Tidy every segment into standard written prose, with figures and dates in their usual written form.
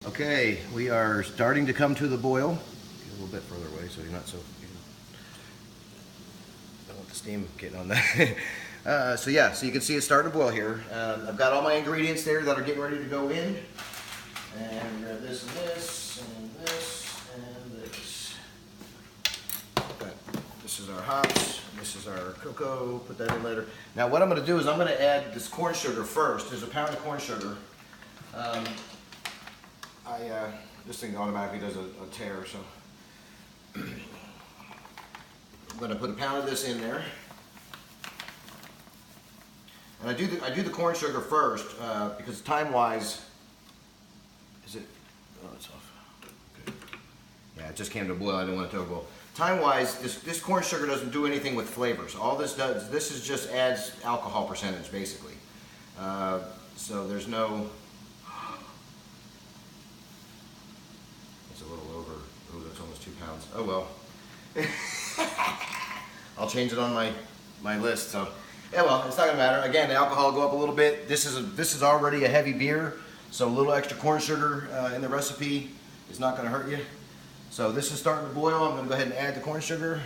Okay, we are starting to come to the boil. Get a little bit further away so you're not so. Don't want the steam getting on that. So yeah, so you can see it's starting to boil here. I've got all my ingredients there that are getting ready to go in. And we grab this and this and this and this. Okay. This is our hops. This is our cocoa. Put that in later. Now what I'm going to do is I'm going to add this corn sugar first. There's a pound of corn sugar. This thing automatically does a tear, so I'm going to put a pound of this in there, and I do the corn sugar first because time-wise, is it? Oh, it's off. Okay. Yeah, it just came to a boil. I didn't want it to boil. Time-wise, this corn sugar doesn't do anything with flavors. All this does, this is just adds alcohol percentage basically. So there's no. A little over. Oh, that's almost 2 pounds. Oh well. I'll change it on my list. So yeah, well, it's not gonna matter. Again, the alcohol will go up a little bit. This is already a heavy beer, so a little extra corn sugar in the recipe is not gonna hurt you. So this is starting to boil. I'm gonna go ahead and add the corn sugar.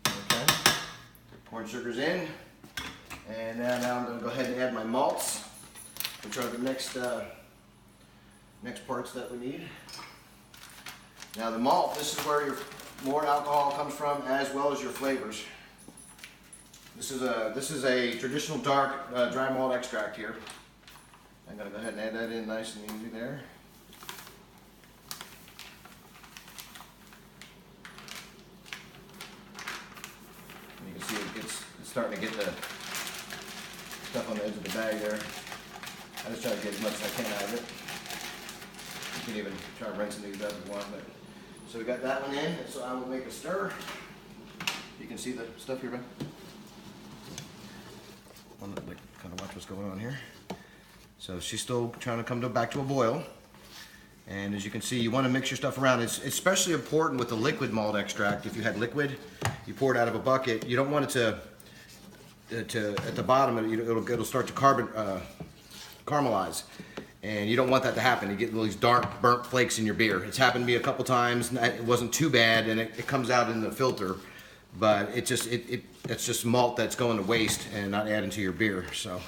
Okay, corn sugar's in, and now I'm gonna go ahead and add my malts, which are the next parts that we need. Now the malt, this is where your more alcohol comes from, as well as your flavors. This is a traditional dark dry malt extract here. I'm gonna go ahead and add that in nice and easy there. And you can see it's starting to get the stuff on the edge of the bag there. I just try to get as much as I can out of it. You can even try rinsing these up if you want. But so we got that one in, so I will make a stir. You can see the stuff here, Ben. I want to kind of watch what's going on here. So she's still trying to come back to a boil. And as you can see, you want to mix your stuff around. It's especially important with the liquid malt extract. If you had liquid, you pour it out of a bucket. You don't want it to at the bottom. It'll start to caramelize. And you don't want that to happen. You get these dark burnt flakes in your beer. It's happened to me a couple times. It wasn't too bad, and it comes out in the filter, but it's just malt that's going to waste and not adding to your beer. So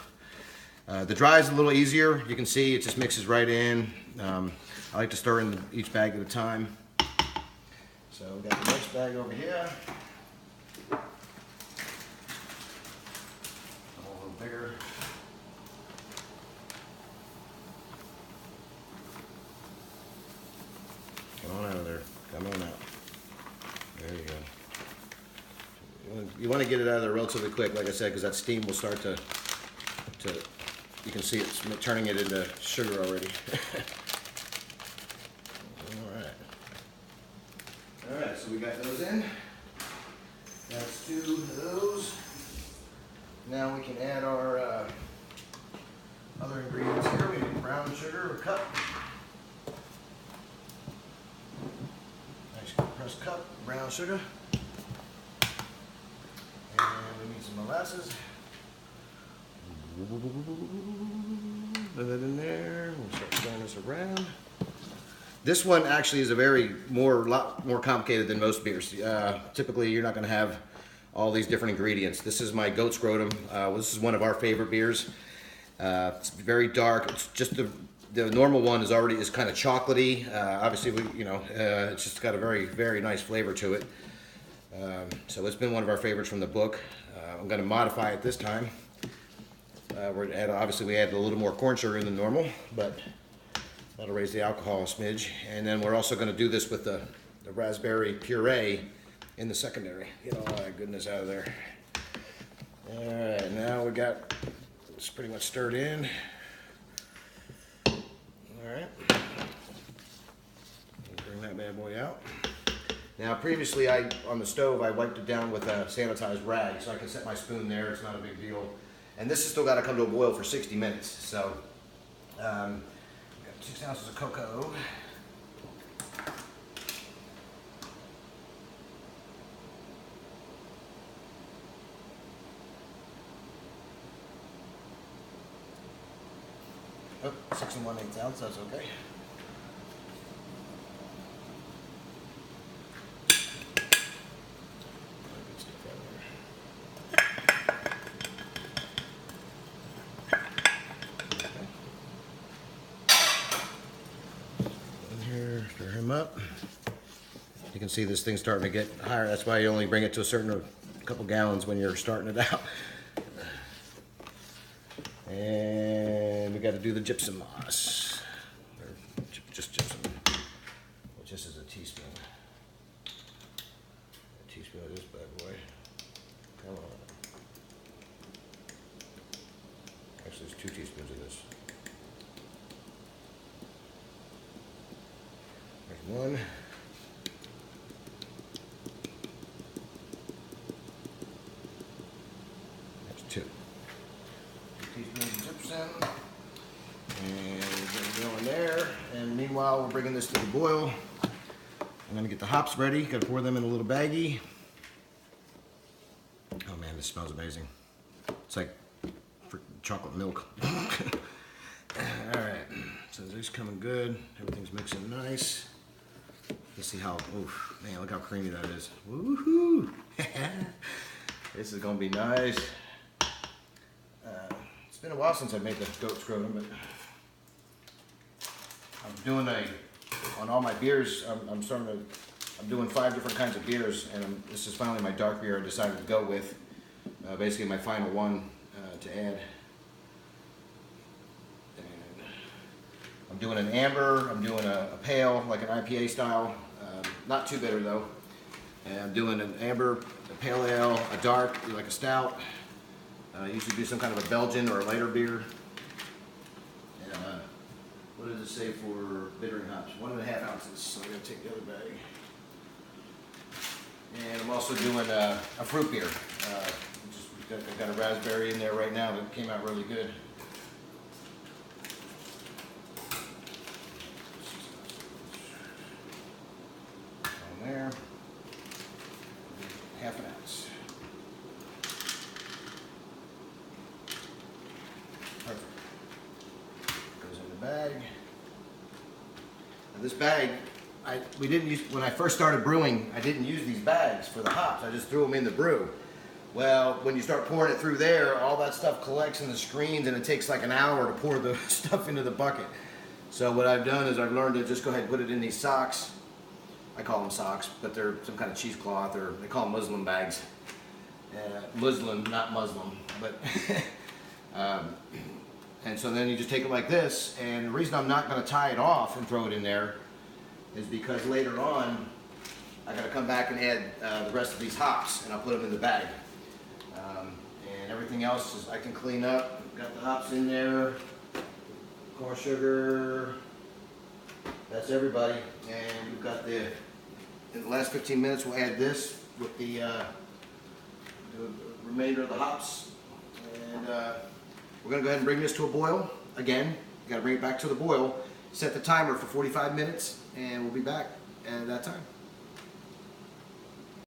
the dry is a little easier. You can see it just mixes right in. I like to stir in each bag at a time. So we got the next bag over here. A little bigger. Come on out of there. Come on out. There you go. You want to get it out of there relatively quick, like I said, because that steam will start to you can see it's turning it into sugar already. All right, so we got those in. That's 2 of those. Now we can add our other ingredients here. We need brown sugar, a cup. Compressed cup, brown sugar, and we need some molasses. Put that in there. We'll start stirring this around. This one actually is lot more complicated than most beers. Typically, you're not going to have all these different ingredients. This is my goat scrotum. This is one of our favorite beers. It's very dark. It's just the normal one is kind of chocolatey. Obviously, it's just got a very, very nice flavor to it. So it's been one of our favorites from the book. I'm going to modify it this time. Obviously, we added a little more corn sugar than normal, but that'll raise the alcohol a smidge. And then we're also going to do this with the raspberry puree in the secondary. Get all that goodness out of there. All right, now it's pretty much stirred in. Alright, bring that bad boy out. Now previously on the stove I wiped it down with a sanitized rag so I can set my spoon there, it's not a big deal. And this has still got to come to a boil for 60 minutes. So, we've got 6 ounces of cocoa. Oh, 6 1/8 ounce, that's okay. Good stuff right there. In here, stir him up. You can see this thing's starting to get higher. That's why you only bring it to a couple gallons when you're starting it out. And we got to do the gypsum moss, or just gypsum, which this is a teaspoon. A teaspoon of this bad boy. Come on. Actually, there's 2 teaspoons of this. There's 1. That's 2. Teaspoons of gypsum, and we're going to go in there. And meanwhile, we're bringing this to the boil. I'm going to get the hops ready. Got to pour them in a little baggie. Oh man, this smells amazing. It's like chocolate milk. All right, so this is coming good. Everything's mixing nice. Let's see how. Oof, man, look how creamy that is. Woohoo! This is going to be nice. It's been a while since I made the goat scrotum, but I'm doing on all my beers, I'm doing 5 different kinds of beers, and this is finally my dark beer I decided to go with. Basically my final one to add. And I'm doing an amber, I'm doing a pale, like an IPA style, not too bitter though. And I'm doing an amber, a pale ale, a dark, like a stout. I usually do some kind of a Belgian or a lighter beer. And what does it say for bittering hops? 1.5 ounces. So I'm going to take the other bag. And I'm also doing a fruit beer. I've got a raspberry in there right now that came out really good. On there. 1/2 ounce. Perfect. Goes in the bag. Now this bag, we didn't use, when I first started brewing, I didn't use these bags for the hops. I just threw them in the brew. Well, when you start pouring it through there, all that stuff collects in the screens, and it takes like an hour to pour the stuff into the bucket. So what I've done is I've learned to just go ahead and put it in these socks. I call them socks, but they're some kind of cheesecloth, or they call them Muslim bags. Muslim, not Muslim, but and so then you just take it like this, and the reason I'm not going to tie it off and throw it in there is because later on I got to come back and add the rest of these hops, and I'll put them in the bag. And everything else is I can clean up. Got the hops in there, corn sugar. That's everybody, and we've got in the last 15 minutes we'll add this with the remainder of the hops, and we're going to go ahead and bring this to a boil. Again, you got to bring it back to the boil, set the timer for 45 minutes, and we'll be back at that time.